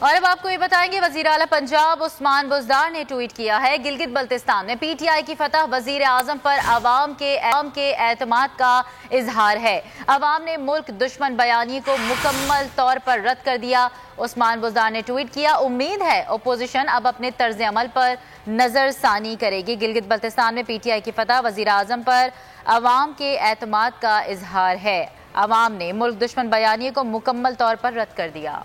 और अब आपको ये बताएंगे, वजीर आला पंजाब उस्मान बुज़दार ने ट्वीट किया है, गिलगित बल्तिस्तान में पीटीआई की फतह वजीर आजम पर आवाम के एतमाद का इजहार है। आवाम ने मुल्क दुश्मन बयानी को मुकम्मल तौर पर रद्द कर दिया। उस्मान बुज़दार ने ट्वीट किया, उम्मीद है अपोजिशन अब अपने तर्ज अमल पर नजरसानी करेगी। गिलगित बल्तिस्तान में पीटीआई की फतह वजीर आजम पर आवाम के एतमाद का इजहार है। आवाम ने मुल्क दुश्मन बयानी को मुकम्मल तौर पर रद्द कर दिया।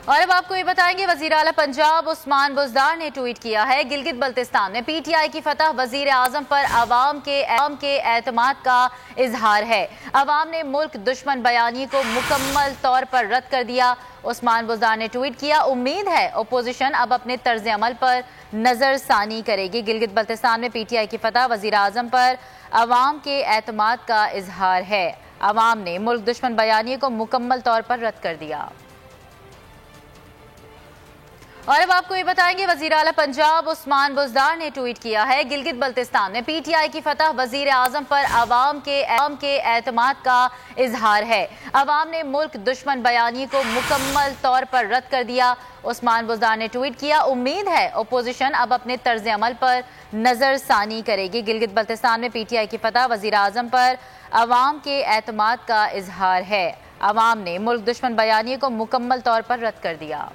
और अब आपको ये बताएंगे, वजीर आला पंजाब उस्मान बुज़दार ने ट्वीट किया है, गिलगित बल्तिस्तान में पीटीआई की फतह वजीर आजम पर आवाम के एतमाद का इजहार है। आवाम ने मुल्क दुश्मन बयानी को मुकम्मल तौर पर रद्द कर दिया। उस्मान बुज़दार ने ट्वीट किया, उम्मीद है अपोजिशन अब अपने तर्ज अमल पर नजरसानी करेगी। गिलगित बल्तिस्तान में पीटीआई की फतह वजीर आजम पर आवाम के एतमाद का इजहार है। आवाम ने मुल्क दुश्मन बयानी को मुकम्मल तौर पर रद्द कर दिया। और अब आपको ये बताएंगे, वजीर आला पंजाब उस्मान बुज़दार ने ट्वीट किया है, गिलगित बल्तिस्तान में पीटीआई की फतह वजीर आजम पर आवाम के एतमाद का इजहार है। आवाम ने मुल्क दुश्मन बयानी को मुकम्मल तौर पर रद्द कर दिया। उस्मान बुज़दार ने ट्वीट किया, उम्मीद है अपोजिशन अब अपने तर्ज अमल पर नजरसानी करेगी। गिलगित बल्तिस्तान में पीटीआई की फतह वजीर आजम पर आवाम के एतमाद का इजहार है। आवाम ने मुल्क दुश्मन बयानी को मुकम्मल तौर पर रद्द कर दिया।